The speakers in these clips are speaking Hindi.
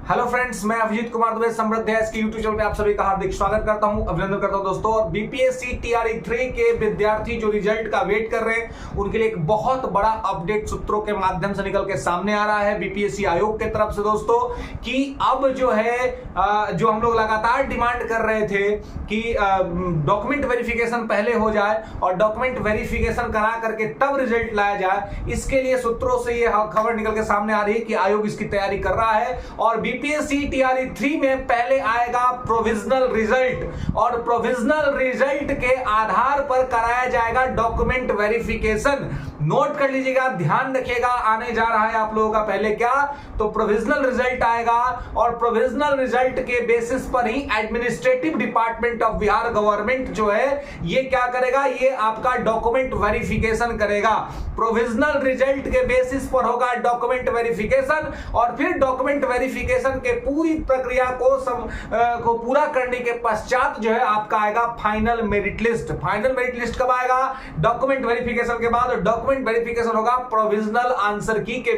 हेलो फ्रेंड्स, मैं अभिजीत कुमार दुबे समृद्ध है इसके यूट्यूब चैनल पे आप सभी का हार्दिक स्वागत करता हूं, अभिनंदन करता हूं दोस्तों। और बीपीएससी टीआरई 3 के विद्यार्थी जो रिजल्ट का वेट कर रहे हैं उनके लिए एक बहुत बड़ा अपडेट सूत्रों के माध्यम से निकल के सामने आ रहा है बीपीएससी आयोग के तरफ से दोस्तों, कि अब जो है जो हम लोग लगातार डिमांड कर रहे थे कि डॉक्यूमेंट वेरिफिकेशन पहले हो जाए और डॉक्यूमेंट वेरिफिकेशन करा करके तब रिजल्ट लाया जाए, इसके लिए सूत्रों से ये खबर निकल के सामने आ रही है कि आयोग इसकी तैयारी कर रहा है। और बीपीएससी टीआरई 3 में पहले आएगा प्रोविजनल रिजल्ट और प्रोविजनल रिजल्ट के आधार पर कराया जाएगा डॉक्यूमेंट वेरिफिकेशन। नोट कर लीजिएगा, ध्यान रखिएगा, आने जा रहा है आप लोगों का पहले क्या तो प्रोविजनल रिजल्ट आएगा और प्रोविजनल रिजल्ट के बेसिस पर ही administrative department of Bihar government जो है ये क्या करेगा, ये आपका डॉक्यूमेंट वेरिफिकेशन करेगा। प्रोविजनल रिजल्ट के बेसिस पर होगा डॉक्यूमेंट वेरिफिकेशन और फिर डॉक्यूमेंट वेरिफिकेशन के पूरी प्रक्रिया को पूरा करने के पश्चात जो है आपका आएगा final merit list. Final merit list कब आएगा? डॉक्यूमेंट वेरिफिकेशन के बाद। डॉक्यूमेंट वेरिफिकेशन होगा प्रोविजनल आंसर की के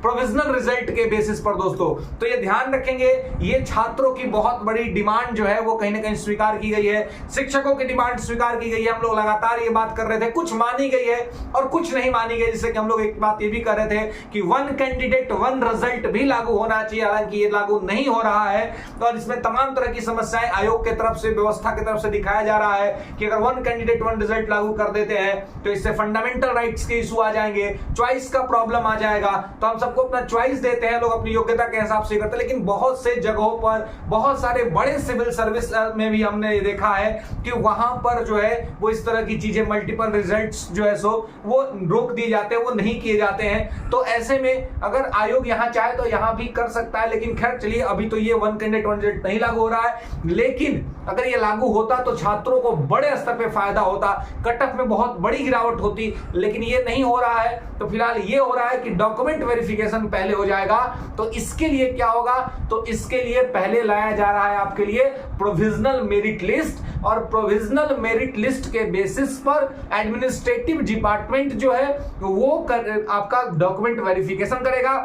प्रोविजनल रिजल्ट के बेसिस पर दोस्तों। तो ये ध्यान रखेंगे, ये छात्रों की बहुत बड़ी डिमांड जो है वो कहीं ना कहीं स्वीकार की गई है, शिक्षकों की डिमांड स्वीकार की गई है। हम लोग लगातार ये बात कर रहे थे, कुछ मानी गई है और कुछ नहीं मानी गई। जैसे कि हम लोग एक बात ये भी कर रहे थे कि वन कैंडिडेट वन रिजल्ट भी लागू होना चाहिए, हालांकि ये लागू नहीं हो रहा है। तो इसमें तमाम तरह की समस्याएं आयोग के तरफ से, व्यवस्था की तरफ से दिखाया जा रहा है कि अगर वन कैंडिडेट वन रिजल्ट लागू कर देते हैं तो इससे फंडामेंटल राइट्स के इशू आ जाएंगे, चॉइस का प्रॉब्लम आ जाएगा। तो हम सबको अपना चॉइस देते हैं, लोग अपनी योग्यता के हिसाब से करते हैं, लेकिन बहुत से जगहों पर, बहुत सारे बड़े सिविल सर्विस में भी हमने देखा है कि वहां पर जो है वो इस तरह की चीजें, मल्टीपल रिजल्ट्स जो है सो वो रोक दिए जाते हैं, वो नहीं किए जाते हैं। तो ऐसे में अगर आयोग यहां चाहे तो यहां भी कर सकता है, लेकिन खैर चलिए, अभी तो ये वन कैंडिडेट वन रिजल्ट नहीं लागू हो रहा है। लेकिन अगर ये लागू होता तो छात्रों को बड़े स्तर पे फायदा होता, कट ऑफ में बहुत बड़ी गिरावट होती, लेकिन ये नहीं हो रहा है। तो फिलहाल ये हो रहा है कि डॉक्यूमेंट वेरिफिकेशन पहले हो जाएगा। तो इसके लिए क्या होगा, तो इसके लिए पहले लाया जा रहा है आपके लिए प्रोविजनल मेरिट लिस्ट और प्रोविजनल मेरिट लिस्ट के बेसिस पर एडमिनिस्ट्रेटिव डिपार्टमेंट जो है वो आपका डॉक्यूमेंट वेरिफिकेशन करेगा।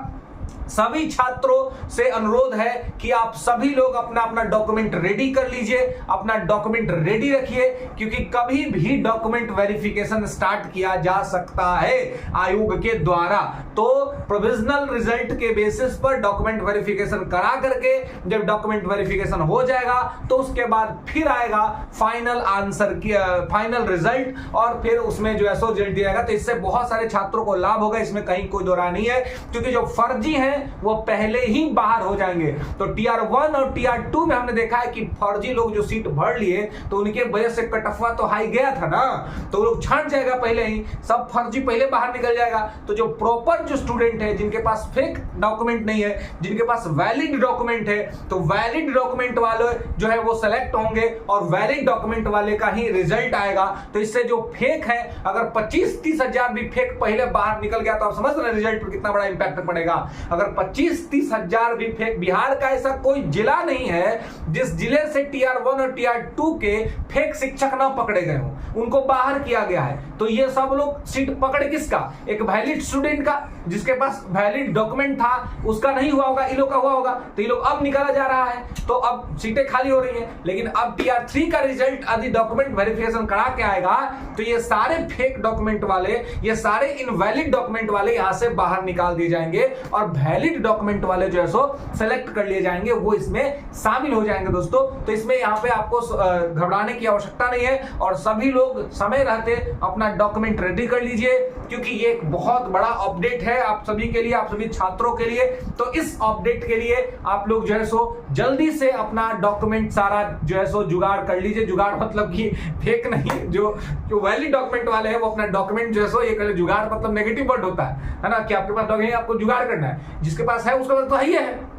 सभी छात्रों से अनुरोध है कि आप सभी लोग अपना अपना डॉक्यूमेंट रेडी कर लीजिए, अपना डॉक्यूमेंट रेडी रखिए, क्योंकि कभी भी डॉक्यूमेंट वेरिफिकेशन स्टार्ट किया जा सकता है आयोग के द्वारा। तो प्रोविजनल रिजल्ट के बेसिस पर डॉक्यूमेंट वेरिफिकेशन करा करके जब डॉक्यूमेंट वेरिफिकेशन हो जाएगा तो उसके बाद फिर आएगा फाइनल आंसर की फाइनल रिजल्ट और फिर उसमें जो है सो रिजल्ट दिया जाएगा। तो इससे बहुत सारे छात्रों को लाभ होगा, इसमें कहीं कोई दो राय नहीं है, क्योंकि जो फर्जी है वो पहले ही बाहर हो जाएंगे। तो टीआर 1 और टीआर 2 में हमने देखा है कि फर्जी लोग जो सीट भर लिए तो उनके वजह से कटअफवा तो हाई गया था ना, तो लोग छंट जाएगा, पहले ही सब फर्जी पहले बाहर निकल जाएगा। तो जो प्रॉपर जो स्टूडेंट है, जिनके पास फेक डॉक्यूमेंट नहीं है, जिनके पास वैलिड डॉक्यूमेंट है, तो वैलिड डॉक्यूमेंट वाले जो है वो सेलेक्ट होंगे और वैलिड डॉक्यूमेंट वाले का ही रिजल्ट आएगा। तो इससे जो फेक है, अगर 25-30 हजार भी फेक पहले बाहर निकल गया तो आप समझ रहे हैं रिजल्ट पर कितना बड़ा इंपैक्ट पड़ेगा। अगर 25-30 हजार भी फेक, बिहार का ऐसा कोई जिला नहीं है जिस जिले से टीआर 1 और टीआर 2 के फेक शिक्षक ना पकड़े गए हों, उनको बाहर किया गया है। तो ये सब लोग सीट पकड़े किसका? एक वैलिड स्टूडेंट का, जिसके पास वैलिड डॉक्यूमेंट था, उसका नहीं हुआ होगा, इन लोग का हुआ होगा। तो ये लोग अब निकाला जा रहा है, तो अब सीटें खाली हो रही हैं। लेकिन अब टीआर 3 का रिजल्ट यदि डॉक्यूमेंट वेरिफिकेशन करा के आएगा तो ये सारे फेक डॉक्यूमेंट वाले, ये सारे इनवैलिड डॉक्यूमेंट वाले यहां से बाहर निकाल दिए जाएंगे और वैलिड डॉक्यूमेंट वाले जो है सो सेलेक्ट कर लिए जाएंगे, वो इसमें शामिल हो जाएंगे दोस्तों। तो इसमें यहाँ पे आपको घबराने की आवश्यकता नहीं है और सभी लोग समय रहते अपना डॉक्यूमेंट रेडी कर लीजिए, क्योंकि ये एक बहुत बड़ा अपडेट है आप सभी के लिए, आप सभी छात्रों के लिए। तो इस अपडेट के लिए आप लोग जो है सो जल्दी से अपना डॉक्यूमेंट सारा जो है सो जुगाड़ कर लीजिए। जुगाड़ मतलब कि फेक नहीं, जो वैलिड डॉक्यूमेंट वाले हैं वो अपना डॉक्यूमेंट जो है सो ये कर, जुगाड़ मतलब नेगेटिव वर्ड होता है ना, कि आपके पास डॉक्यूमेंट आपको जुगाड़ करना है, जिसके पास है उसका तो ही है।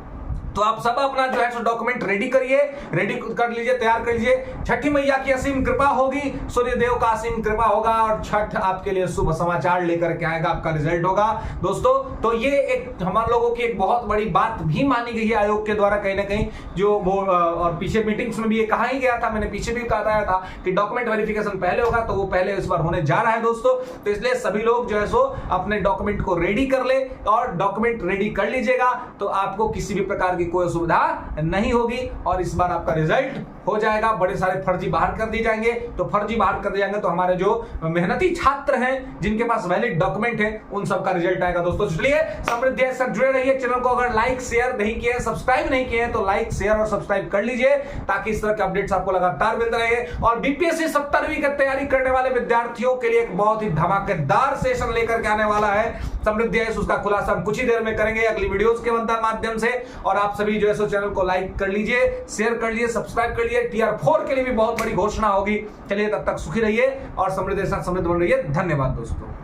तो आप सब अपना जो है सो डॉक्यूमेंट रेडी करिए, रेडी कर लीजिए, तैयार कर लीजिए। छठी मैया की असीम कृपा होगी, सूर्य देव का असीम कृपा होगा और छठ आपके लिए शुभ समाचार लेकर के आएगा, आपका रिजल्ट होगा दोस्तों। तो ये एक हम लोगों की एक बहुत बड़ी बात भी मानी गई है आयोग के द्वारा कहीं ना कहीं, जो वो और पीछे मीटिंग्स में भी ये कहा ही गया था, मैंने पीछे भी बताया था कि डॉक्यूमेंट वेरिफिकेशन पहले होगा, तो वो पहले इस बार होने जा रहा है दोस्तों। तो इसलिए सभी लोग जो है सो अपने डॉक्यूमेंट को रेडी कर ले और डॉक्यूमेंट रेडी कर लीजिएगा, तो आपको किसी भी प्रकार की कोई असुविधा नहीं होगी और इस बार आपका रिजल्ट हो जाएगा। बड़े सारे फर्जी बाहर कर दिए जाएंगे, तो फर्जी बाहर कर दिए जाएंगे तो हमारे जो मेहनती छात्र हैं जिनके पास वैलिड डॉक्यूमेंट है उन सबका रिजल्ट आएगा दोस्तों। इसलिए समृद्धि ऐप से जुड़े रहिए। चैनल को अगर लाइक शेयर नहीं किए, सब्सक्राइब नहीं किए तो लाइक शेयर और सब्सक्राइब कर लीजिए ताकि इस तरह के अपडेट्स आपको लगातार मिलते रहे। और बीपीएससी 70वीं की तैयारी करने वाले विद्यार्थियों के लिए एक बहुत ही धमाकेदार सेशन लेकर के आने वाला है समृद्धि ऐप, उसका खुलासा हम कुछ ही देर में करेंगे अगली वीडियोस के माध्यम से। और आप सभी जो है सो चैनल को लाइक कर लीजिए, शेयर कर लीजिए, सब्सक्राइब कर लीजिए। TR4 के लिए भी बहुत बड़ी घोषणा होगी। चलिए तब तक सुखी रहिए और समृद्धि के साथ समृद्ध बन रहिए। धन्यवाद दोस्तों।